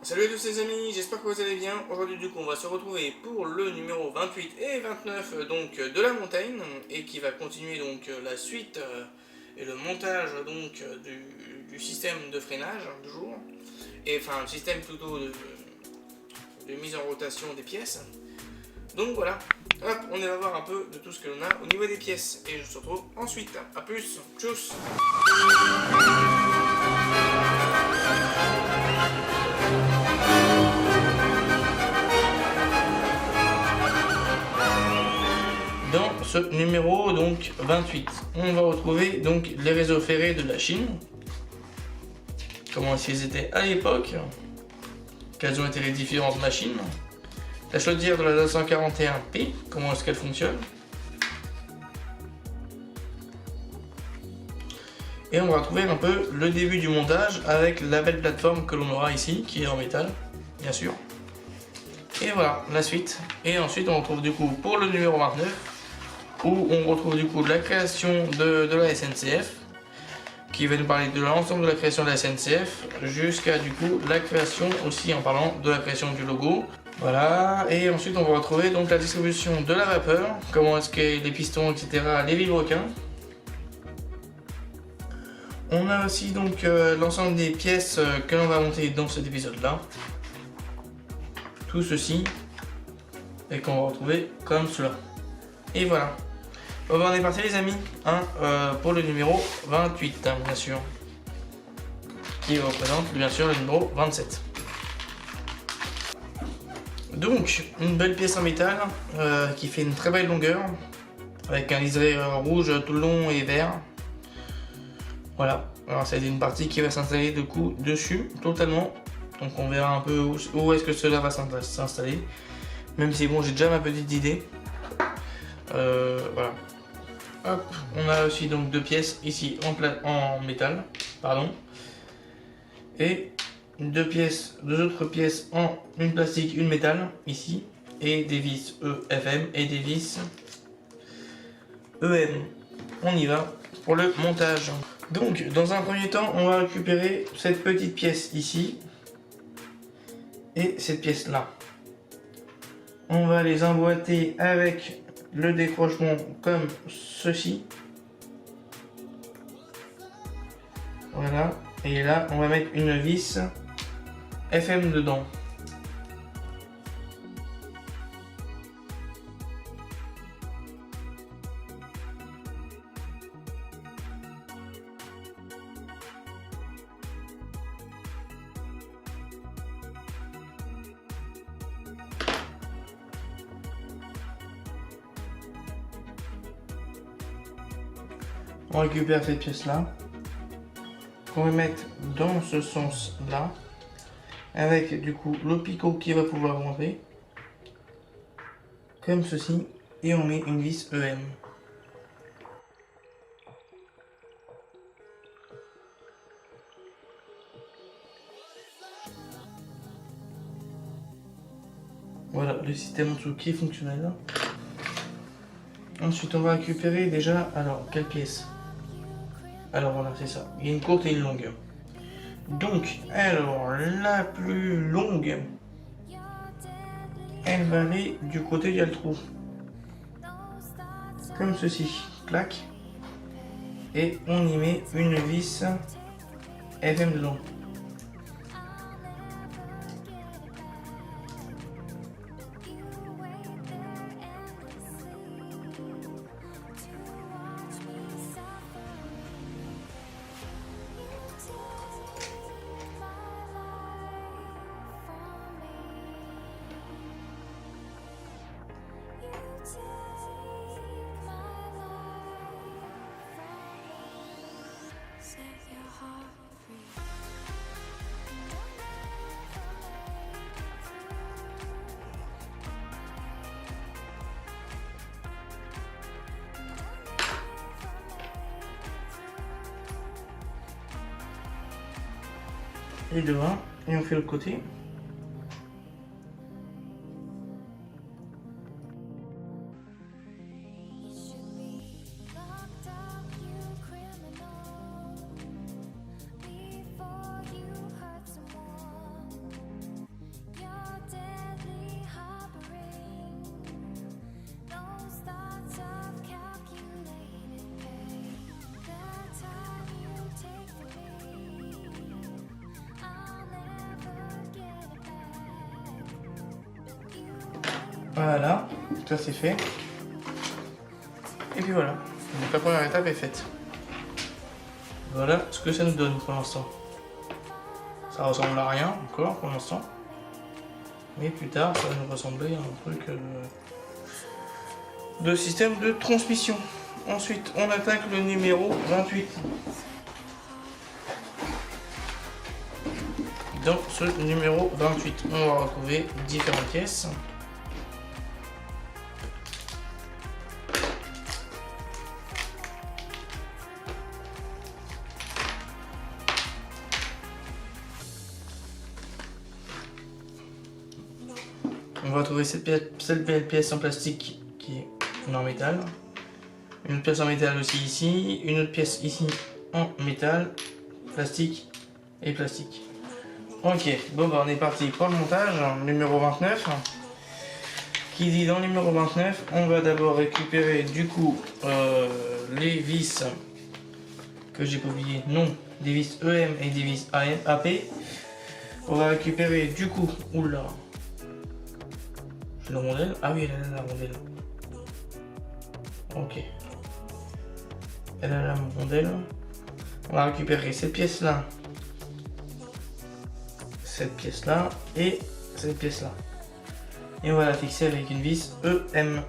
Salut à tous les amis, j'espère que vous allez bien. Aujourd'hui du coup on va se retrouver pour le numéro 28 et 29 donc de la montagne et qui va continuer donc la suite et le montage donc du système de freinage du jour et enfin le système plutôt de mise en rotation des pièces. Donc voilà, hop, on va voir un peu de tout ce que l'on a au niveau des pièces et je se retrouve ensuite. A plus, tchuss. Dans ce numéro donc 28, on va retrouver donc les réseaux ferrés de la Chine. Comment est-ce qu'ils étaient à l'époque? Quelles ont été les différentes machines? La chaudière de la 241P, comment est-ce qu'elle fonctionne? Et on va retrouver un peu le début du montage avec la belle plateforme que l'on aura ici, qui est en métal, bien sûr. Et voilà, la suite. Et ensuite on retrouve du coup pour le numéro 29, où on retrouve du coup la création de la SNCF, qui va nous parler de l'ensemble de la création de la SNCF, jusqu'à du coup la création aussi en parlant de la création du logo. Voilà, et ensuite on va retrouver donc la distribution de la vapeur, comment est-ce que les pistons, etc., les vilebrequins. On a aussi donc l'ensemble des pièces que l'on va monter dans cet épisode-là. Tout ceci, et qu'on va retrouver comme cela. Et voilà. Bon, on est parti les amis, hein, pour le numéro 28, hein, bien sûr, qui représente bien sûr le numéro 27. Donc, une belle pièce en métal qui fait une très belle longueur, avec un liseré rouge tout le long et vert. Voilà, alors c'est une partie qui va s'installer de coup dessus, totalement. Donc on verra un peu où est-ce que cela va s'installer. Même si bon, j'ai déjà ma petite idée. Voilà. Hop, on a aussi donc deux pièces ici en métal, pardon, et deux autres pièces en une plastique, une métal ici, et des vis EFM et des vis EM. On y va pour le montage. Donc, dans un premier temps, on va récupérer cette petite pièce ici et cette pièce là. On va les emboîter avec le décrochement comme ceci. Voilà, et là on va mettre une vis FM dedans. On récupère cette pièce là, qu'on va mettre dans ce sens là, avec du coup le picot qui va pouvoir rentrer, comme ceci, et on met une vis EM. Voilà, le système en dessous qui est fonctionnel. Ensuite on va récupérer déjà, alors quelle pièce? Alors voilà, c'est ça, il y a une courte et une longue. Donc, alors la plus longue, elle va aller du côté du trou. Comme ceci, clac. Et on y met une vis FM dedans. Et devant, et on fait l'autre côté. Voilà, ça c'est fait. Et puis voilà, donc la première étape est faite. Voilà ce que ça nous donne pour l'instant. Ça ressemble à rien encore pour l'instant. Mais plus tard, ça va nous ressembler à un truc de système de transmission. Ensuite, on attaque le numéro 28. Dans ce numéro 28, on va retrouver différentes pièces. On va trouver cette belle pièce en plastique qui est en métal. Une autre pièce en métal aussi ici. Une autre pièce ici en métal, plastique et plastique. Ok, bon bah on est parti pour le montage, numéro 29. Qui dit dans le numéro 29, on va d'abord récupérer du coup les vis que j'ai pas oublié, non, des vis EM et des vis AP. On va récupérer du coup, oula, la rondelle, ah oui elle a la rondelle. Ok, elle a la rondelle. On va récupérer cette pièce là, cette pièce là et cette pièce là. Et on va la fixer avec une vis EM.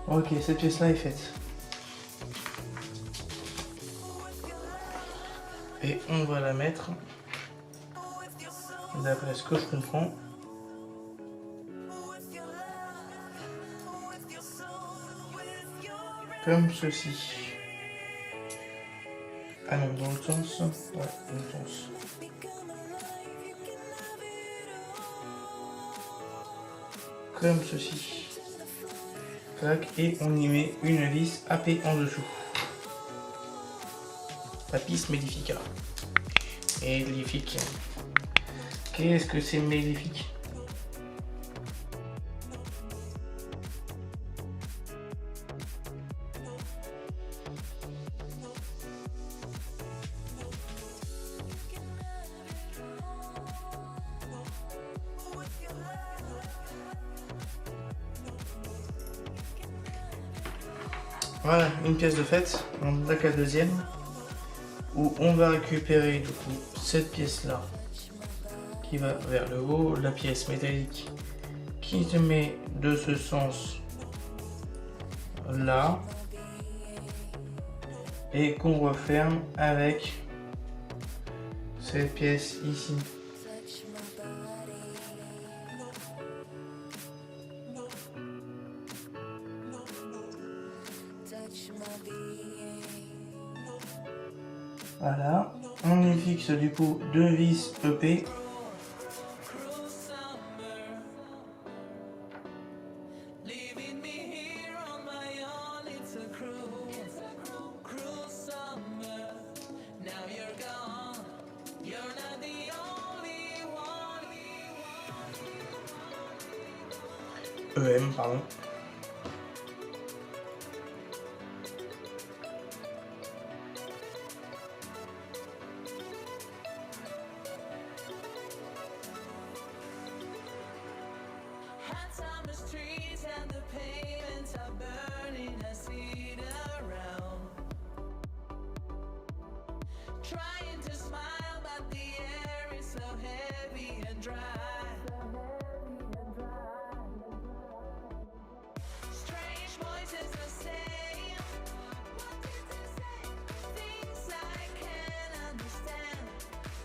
Ok, cette pièce là est faite. Et on va la mettre, d'après ce que je comprends, comme ceci. Ah non, dans l'autre sens. Ouais, dans l'autre sens. Comme ceci. Tac, et on y met une vis AP en dessous. Apis mellifica. Mellifique. Qu'est-ce que c'est mellifique? Voilà, une pièce de fait. On attaque la deuxième, où on va récupérer du coup cette pièce là qui va vers le haut, la pièce métallique qui se met de ce sens là et qu'on referme avec cette pièce ici. Voilà, on y fixe du coup deux vis EP. EM, pardon. Trying to smile, but the air is so heavy and dry. Strange voices are saying, what did they say? Things I can't understand.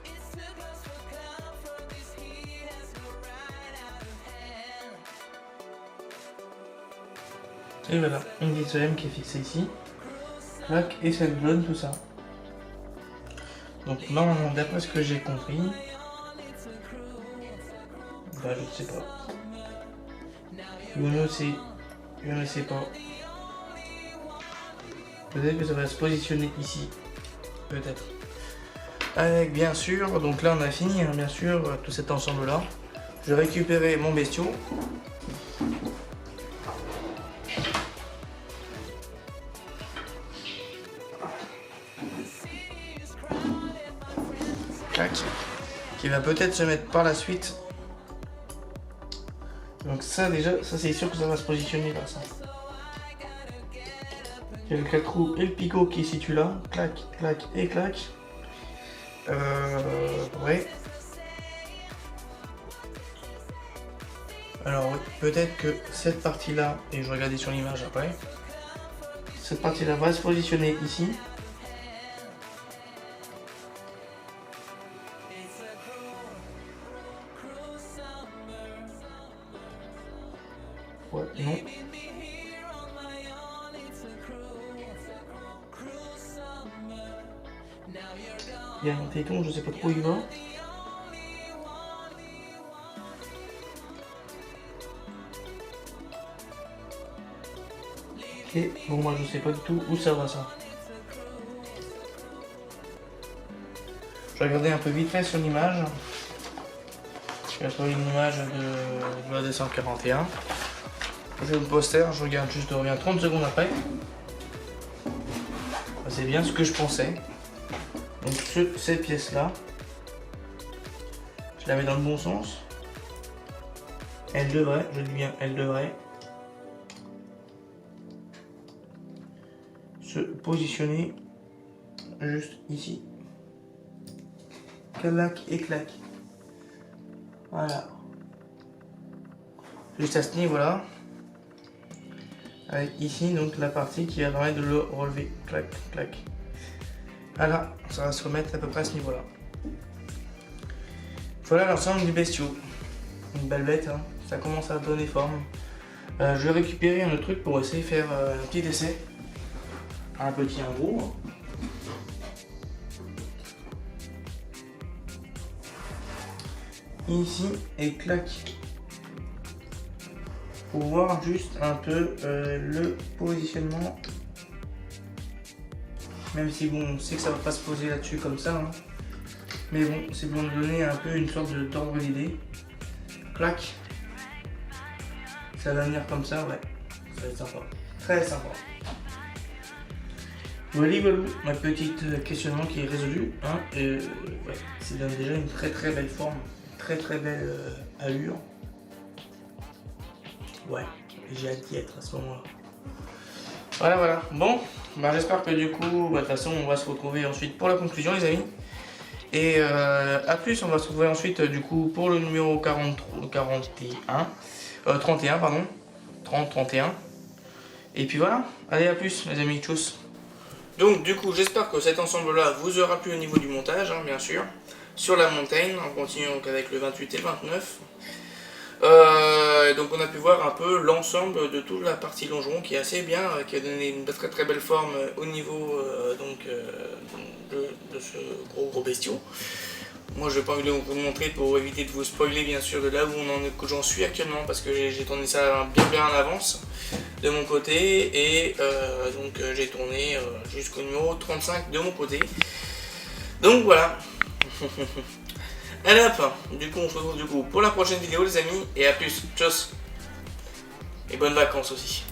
It's too close for comfort, this heat has go right out of hand. Et voilà, une vis EM qui est fixée ici. Clac, et ça nous donne tout ça. Donc normalement, d'après ce que j'ai compris, bah je ne sais pas. Je ne sais pas. Peut-être que ça va se positionner ici. Peut-être. Avec bien sûr, donc là on a fini, hein, bien sûr, tout cet ensemble là. Je vais récupérer mon bestiau. Clac. Qui va peut-être se mettre par la suite. Donc ça déjà, ça c'est sûr que ça va se positionner là, ça. Il y a le clac-trou et le picot qui est situé là. Clac, clac et clac. Ouais. Alors oui, peut-être que cette partie-là, et je vais regarder sur l'image après, cette partie-là va se positionner ici. Ouais, non. Il y a un téton, je sais pas trop où il va. Ok, bon moi je sais pas du tout où ça va ça. Je vais regarder un peu vite fait sur l'image. Je vais trouver une image de la 241. Je le poster, je regarde juste, je reviens 30 secondes après. C'est bien ce que je pensais. Donc cette pièce là, je la mets dans le bon sens. Elle devrait, je dis bien, elle devrait se positionner juste ici. Clac et clac. Voilà. Juste à ce niveau-là. Avec ici donc la partie qui va permettre de le relever. Clac, clac. Voilà, ça va se remettre à peu près à ce niveau-là. Voilà l'ensemble du bestiau. Une belle bête, hein. Ça commence à donner forme. Je vais récupérer un autre truc pour essayer de faire un petit essai. Un petit, un gros. Ici et clac. Pour voir juste un peu le positionnement. Même si bon, on sait que ça va pas se poser là-dessus comme ça. Hein. Mais bon, c'est pour nous donner un peu une sorte d'ordre d'idée. Clac. Ça va venir comme ça, ouais. Ça va être sympa. Très sympa. Voilà, ma petite questionnement qui est résolu. Hein, ouais, ça donne déjà une très très belle forme. Très très belle allure. Ouais, j'ai hâte d'y être à ce moment-là. Voilà, voilà. Bon, bah, j'espère que du coup, de toute façon, on va se retrouver ensuite pour la conclusion, les amis. Et à plus, on va se retrouver ensuite du coup pour le numéro 31, pardon. 31. Et puis voilà, allez à plus les amis, tchuss. Donc du coup, j'espère que cet ensemble-là vous aura plu au niveau du montage, hein, bien sûr. Sur la montagne, on continue donc avec le 28 et le 29. Donc on a pu voir un peu l'ensemble de toute la partie longeron qui est assez bien, qui a donné une très très belle forme au niveau de ce gros bestiau. Moi je vais pas vous le montrer pour éviter de vous spoiler bien sûr de là où j'en suis actuellement, parce que j'ai tourné ça bien en avance de mon côté, et donc j'ai tourné jusqu'au numéro 35 de mon côté. Donc voilà. Allez hop, du coup on se retrouve pour la prochaine vidéo les amis, et à plus, tchuss, et bonnes vacances aussi.